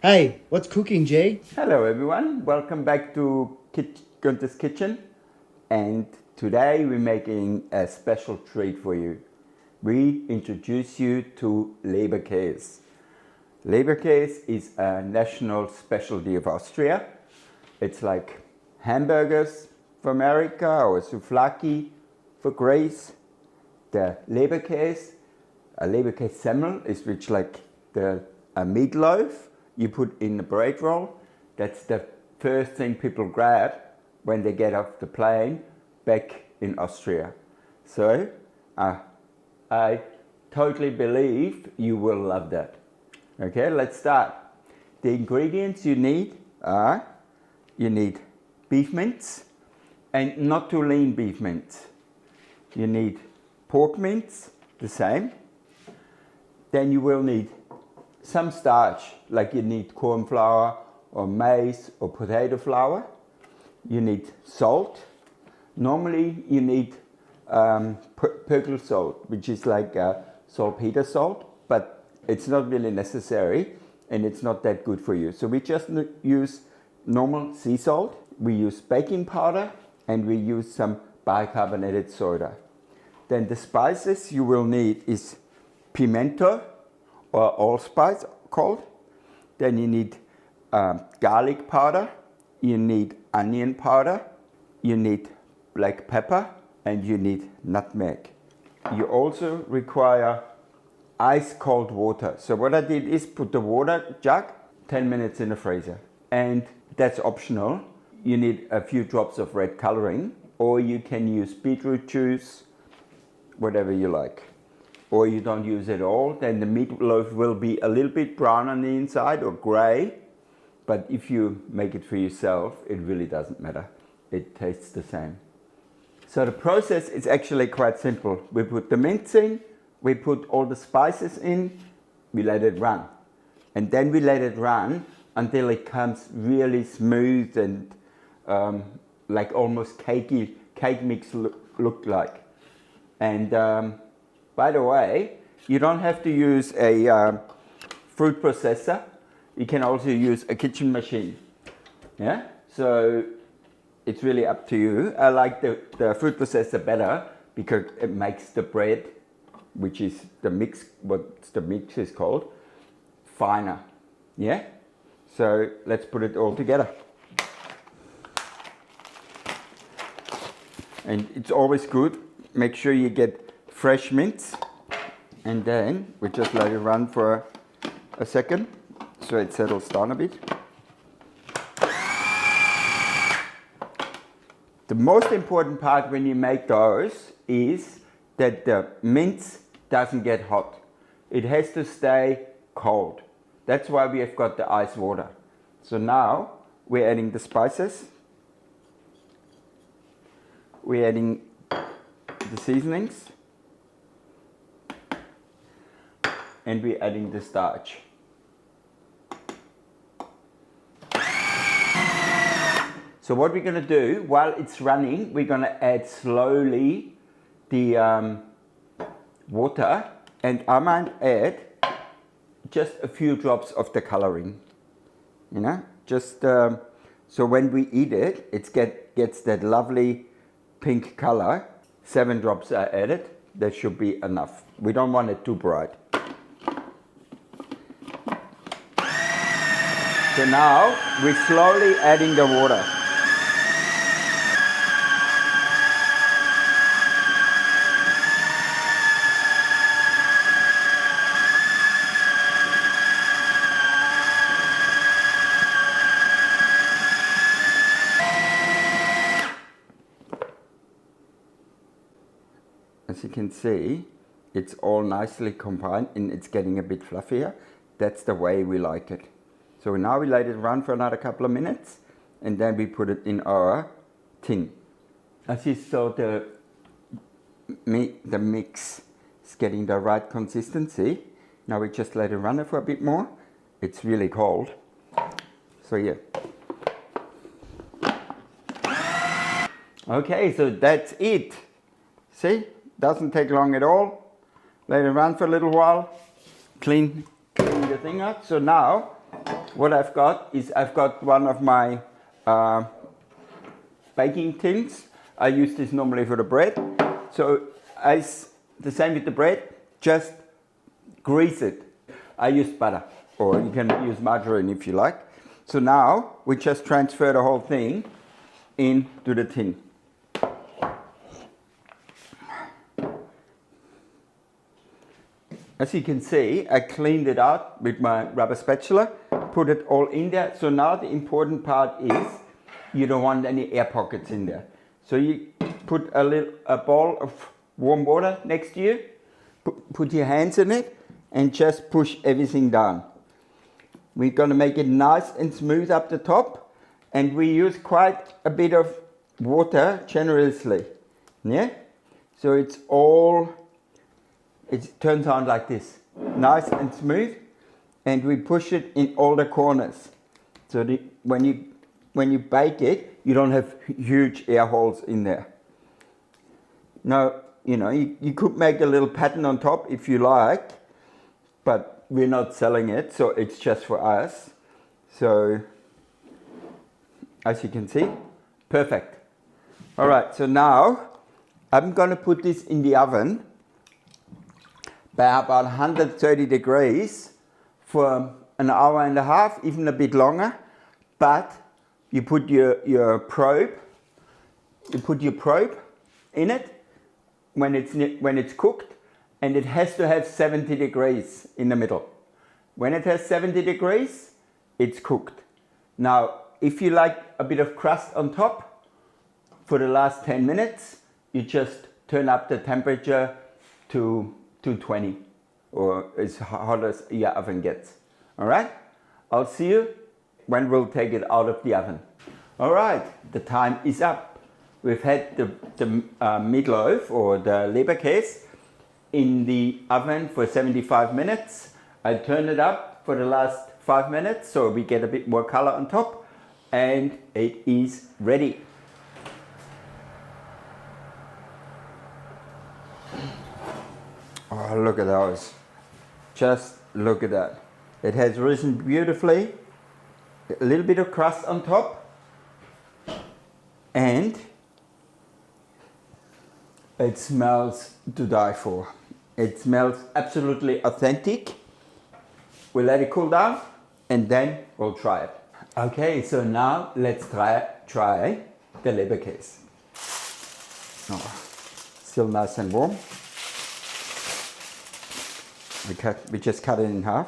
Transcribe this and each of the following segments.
Hey, what's cooking, Jay? Hello everyone, welcome back to Gunter's kitchen, and today we're making a special treat for you. We introduce you to Leberkäse. Leberkäse is a national specialty of Austria. It's like hamburgers for America or souvlaki for Greece. The Leberkäse, a Leberkäsesemmel is which like a meatloaf you put in a bread roll. That's the first thing people grab when they get off the plane back in Austria. So I totally believe you will love that. Okay, let's start. The ingredients you need are, you need beef mince, and not too lean beef mince. You need pork mince, the same. Then you will need some starch, like you need corn flour or maize or potato flour. You need salt. Normally you need purple salt, which is like saltpeter salt, but it's not really necessary and it's not that good for you. So we just use normal sea salt. We use baking powder and we use some bicarbonated soda. Then the spices you will need is pimento, or allspice called. Then you need garlic powder, you need onion powder, you need black pepper, and you need nutmeg. You also require ice cold water. So what I did is put the water jug 10 minutes in the freezer, and that's optional. You need a few drops of red coloring, or you can use beetroot juice, whatever you like. Or you don't use it all, then the meatloaf will be a little bit brown on the inside or gray. But if you make it for yourself, it really doesn't matter. It tastes the same. So the process is actually quite simple. We put the mince in, we put all the spices in, we let it run. And then we let it run until it comes really smooth and like almost cakey, cake mix look like. And by the way, you don't have to use a fruit processor. You can also use a kitchen machine. Yeah, so it's really up to you. I like the fruit processor better because it makes the bread, which is the mix, what the mix is called, finer. Yeah, so let's put it all together. And it's always good. Make sure you get fresh mince, and then we just let it run for a second so it settles down a bit. The most important part when you make those is that the mince doesn't get hot. It has to stay cold. That's why we have got the ice water. So now we're adding the spices, we're adding the seasonings, and we're adding the starch. So what we're going to do while it's running, we're going to add slowly the water, and I might add just a few drops of the coloring. You know, just so when we eat it, it gets that lovely pink color. 7 drops are added. That should be enough. We don't want it too bright. So now we're slowly adding the water. As you can see, it's all nicely combined and it's getting a bit fluffier. That's the way we like it. So now we let it run for another couple of minutes, and then we put it in our tin. As you saw, the mix is getting the right consistency. Now we just let it run for a bit more. It's really cold. So yeah. Okay, so that's it. See, doesn't take long at all. Let it run for a little while. Clean the thing up. So now what I've got is I've got one of my baking tins. I use this normally for the bread. So the same with the bread, just grease it. I use butter, or you can use margarine if you like. So now we just transfer the whole thing into the tin. As you can see, I cleaned it out with my rubber spatula, put it all in there. So now the important part is you don't want any air pockets in there. So you put a bowl of warm water next to you, put your hands in it and just push everything down. We're going to make it nice and smooth up the top, and we use quite a bit of water generously. Yeah? So it turns out like this, nice and smooth, and we push it in all the corners. So when you bake it, you don't have huge air holes in there. Now, you could make a little pattern on top if you like, but we're not selling it, so it's just for us. So, as you can see, perfect. All right, so now I'm going to put this in the oven by about 130 degrees for an hour and a half, even a bit longer. But you put your probe in it when it's cooked, and it has to have 70 degrees in the middle. When it has 70 degrees, it's cooked. Now, if you like a bit of crust on top, for the last 10 minutes, you just turn up the temperature to 220, or as hot as your oven gets. All right? I'll see you when we'll take it out of the oven. All right, the time is up. We've had the meatloaf or the Leberkäse in the oven for 75 minutes. I turned it up for the last 5 minutes so we get a bit more color on top, and it is ready. Oh, look at those. Just look at that. It has risen beautifully. A little bit of crust on top. And it smells to die for. It smells absolutely authentic. We'll let it cool down and then we'll try it. Okay, so now let's try the Leberkäse. Oh, still nice and warm. We just cut it in half.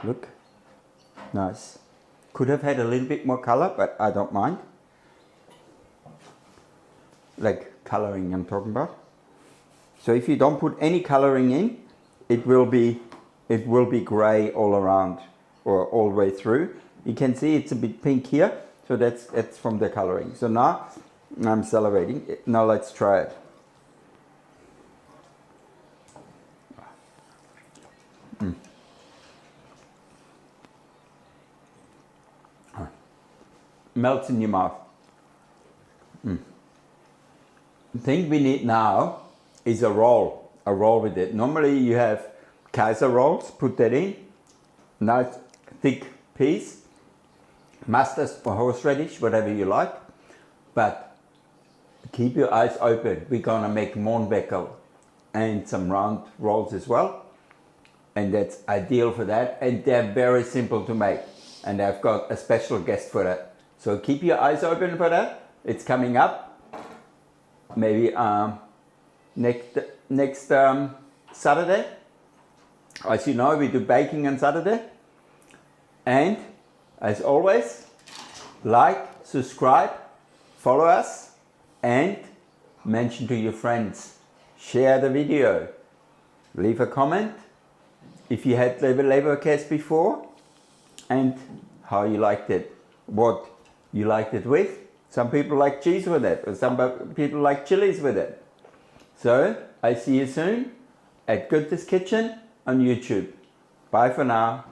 Look, nice. Could have had a little bit more color, but I don't mind. Like coloring I'm talking about. So if you don't put any coloring in, it will be gray all around or all the way through. You can see it's a bit pink here, so that's from the coloring. So now I'm salivating. Now let's try it. Melts in your mouth. The thing we need now is a roll with it. Normally you have Kaiser rolls, put that in, nice thick piece, mustard or horseradish, whatever you like, but keep your eyes open. We're gonna make Mohnbeckel and some round rolls as well, and that's ideal for that, and they're very simple to make, and I've got a special guest for that. So keep your eyes open for that. It's coming up. Maybe next Saturday. As you know, we do baking on Saturday. And as always, like, subscribe, follow us, and mention to your friends. Share the video. Leave a comment if you had Leberkäse before and how you liked it. What you liked it with. Some people like cheese with it, or some people like chilies with it. So, I see you soon at Gunter's Kitchen on YouTube. Bye for now.